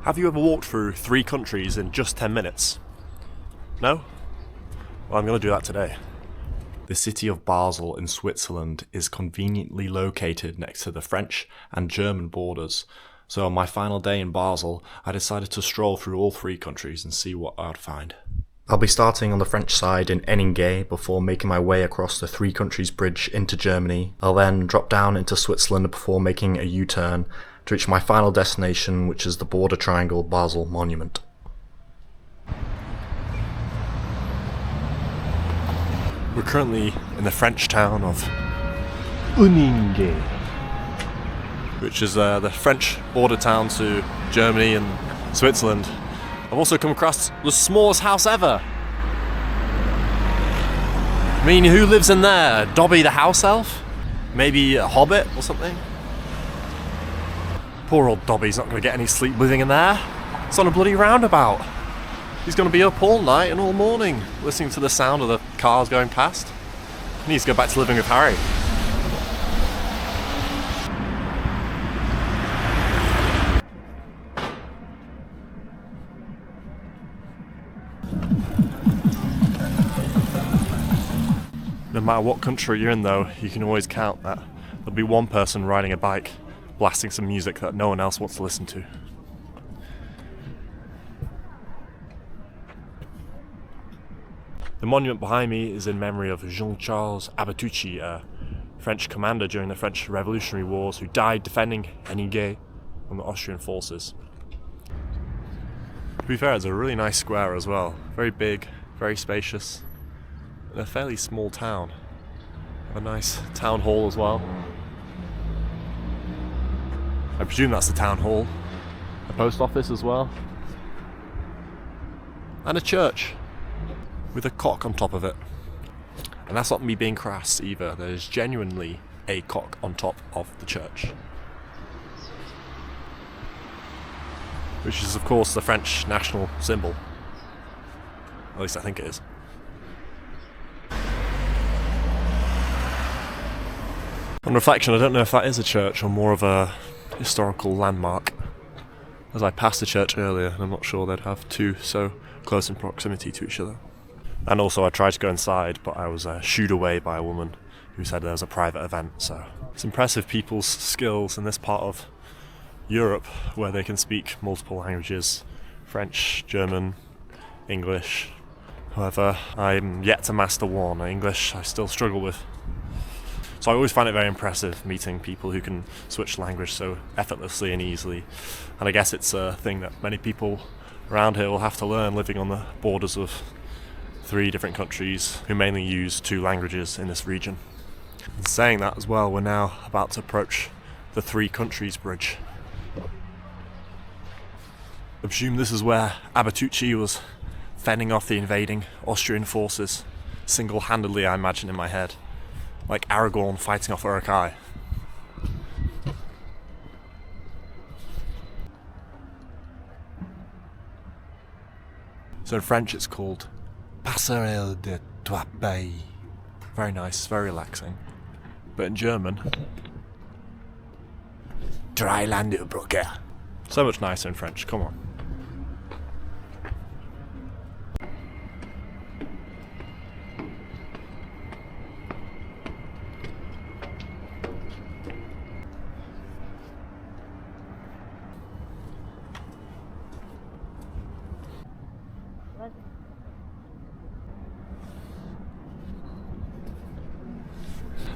Have you ever walked through 3 countries in just 10 minutes? No? Well, I'm going to do that today. The city of Basel in Switzerland is conveniently located next to the French and German borders. So on my final day in Basel, I decided to stroll through all 3 countries and see what I'd find. I'll be starting on the French side in Enninge before making my way across the 3 countries bridge into Germany. I'll then drop down into Switzerland before making a U-turn to reach my final destination, which is the Border Triangle Basel Monument. We're currently in the French town of Enninge, which is the French border town to Germany and Switzerland. I've also come across the smallest house ever. I mean, who lives in there? Dobby the house elf? Maybe a hobbit or something? Poor old Dobby's not going to get any sleep living in there. It's on a bloody roundabout. He's going to be up all night and all morning, listening to the sound of the cars going past. He needs to go back to living with Harry. No matter what country you're in though, you can always count that there'll be one person riding a bike, blasting some music that no one else wants to listen to. The monument behind me is in memory of Jean-Charles Abatucci, a French commander during the French Revolutionary Wars who died defending Enninge from the Austrian forces. To be fair, it's a really nice square as well. Very big, very spacious, and a fairly small town. A nice town hall as well. I presume that's the town hall. A post office as well. And a church with a cock on top of it. And that's not me being crass either. There's genuinely a cock on top of the church. Which is of course the French national symbol. At least I think it is. On reflection, I don't know if that is a church or more of a historical landmark. As I passed the church earlier, and I'm not sure they'd have 2 so close in proximity to each other. And also I tried to go inside, but I was shooed away by a woman who said there was a private event. So it's impressive people's skills in this part of Europe where they can speak multiple languages. French, German, English. However, I'm yet to master one. English I still struggle with. So I always find it very impressive meeting people who can switch language so effortlessly and easily. And I guess it's a thing that many people around here will have to learn living on the borders of 3 different countries who mainly use 2 languages in this region. And saying that as well, we're now about to approach the 3 countries bridge. I presume this is where Abatucci was fending off the invading Austrian forces, single-handedly I imagine in my head, like Aragorn fighting off Uruk-hai. So in French it's called Passerelle de Trois Pays. Very nice, very relaxing. But in German, Dreilandbrücke. So much nicer in French, come on.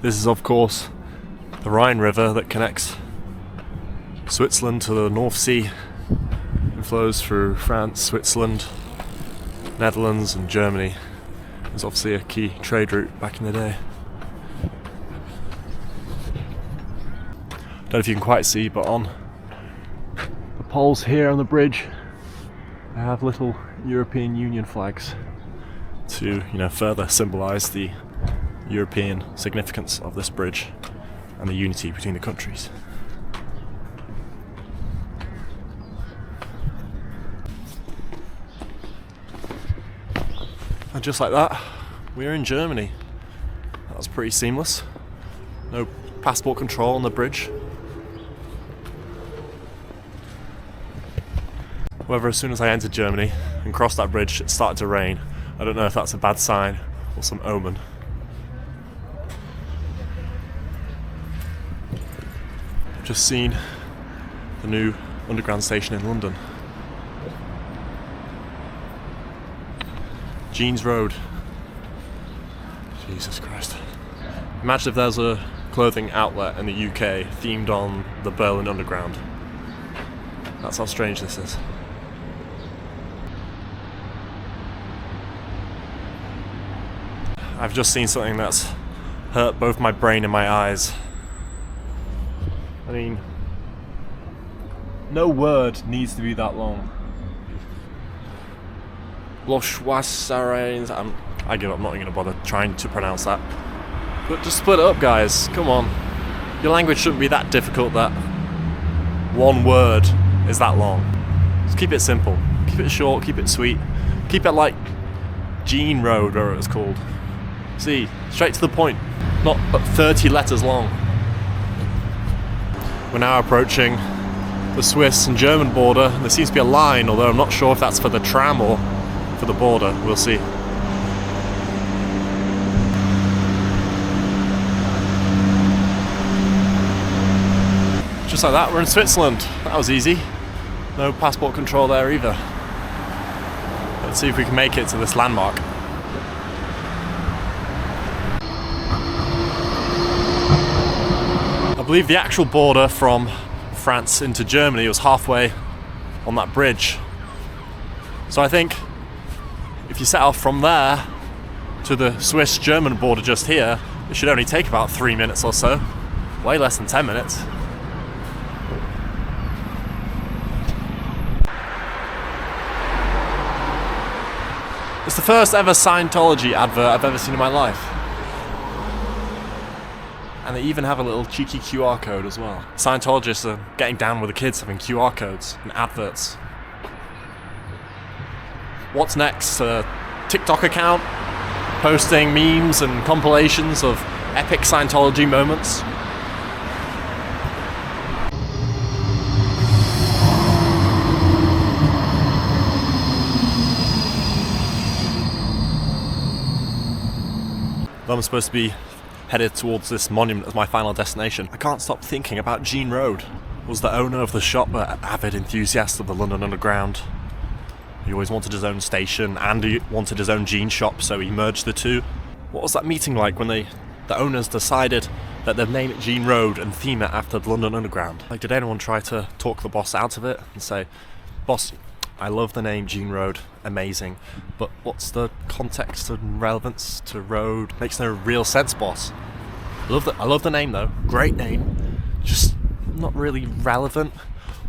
This is of course the Rhine River that connects Switzerland to the North Sea and flows through France, Switzerland, Netherlands and Germany. It was obviously a key trade route back in the day. Don't know if you can quite see, but on the poles here on the bridge they have little European Union flags to, further symbolise the European significance of this bridge and the unity between the countries. And just like that, we're in Germany. That was pretty seamless. No passport control on the bridge. However, as soon as I entered Germany and crossed that bridge, it started to rain. I don't know if that's a bad sign or some omen. I've just seen the new underground station in London. Jeans Road. Jesus Christ. Imagine if there's a clothing outlet in the UK themed on the Berlin Underground. That's how strange this is. I've just seen something that's hurt both my brain and my eyes. I mean, no word needs to be that long. Loschwasserens. I give up, I'm not even going to bother trying to pronounce that. But just split it up, guys. Come on. Your language shouldn't be that difficult that one word is that long. Just keep it simple. Keep it short, keep it sweet. Keep it like Jean Road, whatever it was called. See, straight to the point. Not 30 letters long. We're now approaching the Swiss and German border. There seems to be a line, although I'm not sure if that's for the tram or for the border. We'll see. Just like that, we're in Switzerland. That was easy. No passport control there either. Let's see if we can make it to this landmark. I believe the actual border from France into Germany was halfway on that bridge. So I think if you set off from there to the Swiss-German border just here, it should only take about 3 minutes or so. Way less than 10 minutes. It's the first ever Scientology advert I've ever seen in my life. And they even have a little cheeky QR code as well. Scientologists are getting down with the kids having QR codes and adverts. What's next? A TikTok account posting memes and compilations of epic Scientology moments? Though I'm supposed to be headed towards this monument as my final destination, I can't stop thinking about Jean Road. Was the owner of the shop an avid enthusiast of the London Underground? He always wanted his own station and he wanted his own jean shop, so he merged the two. What was that meeting like when the owners decided that they'd name it Jean Road and theme it after the London Underground? Like, did anyone try to talk the boss out of it and say, "Boss, I love the name Jean Road, amazing, but what's the context and relevance to road? Makes no real sense, boss. I love the name though, great name, just not really relevant.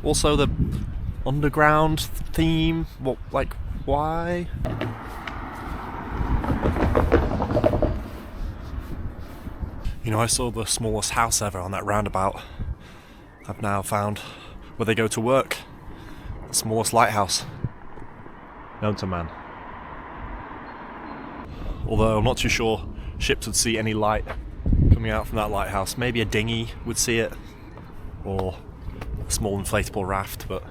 Also the underground theme, what, like, why?" You know, I saw the smallest house ever on that roundabout. I've now found where they go to work. The smallest lighthouse known to man. Although I'm not too sure ships would see any light coming out from that lighthouse. Maybe a dinghy would see it, or a small inflatable raft, but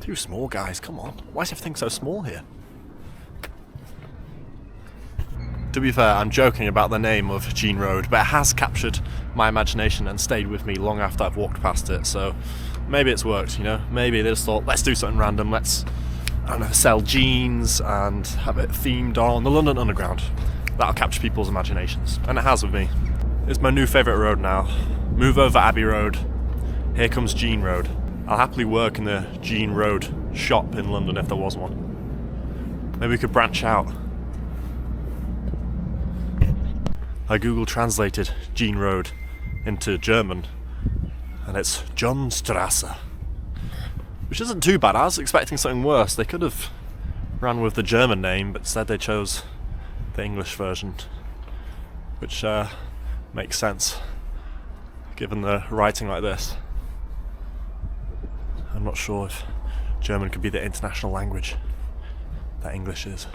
too small, guys, come on. Why is everything so small here? To be fair, I'm joking about the name of Jean Road, but it has captured my imagination and stayed with me long after I've walked past it, so maybe it's worked, you know? Maybe they just thought, let's do something random, let's, I don't know, sell jeans and have it themed on the London Underground. That'll capture people's imaginations, and it has with me. It's my new favourite road now. Move over Abbey Road, here comes Jean Road. I'll happily work in the Jean Road shop in London if there was one. Maybe we could branch out. I Google translated Jean Road into German, and it's Johnstrasse, which isn't too bad. I was expecting something worse. They could have ran with the German name, but instead they chose the English version, which makes sense given the writing like this. I'm not sure if German could be the international language that English is.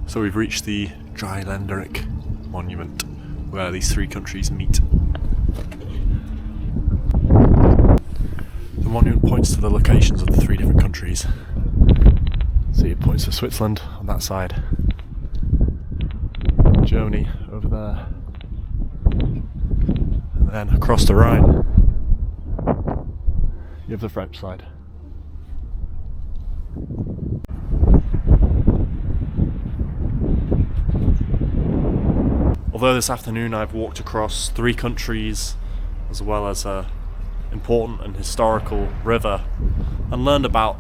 So we've reached the Dreiländereck monument, where these three countries meet. The monument points to the locations of the three different countries. See, it points to Switzerland on that side, Germany over there, and then across the Rhine you have the French side. Although this afternoon I've walked across three countries as well as an important and historical river and learned about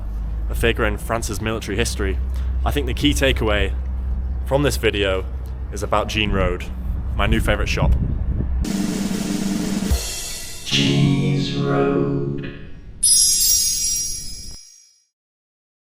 a figure in France's military history, I think the key takeaway from this video is about Jean Road, my new favourite shop. Cheese Road.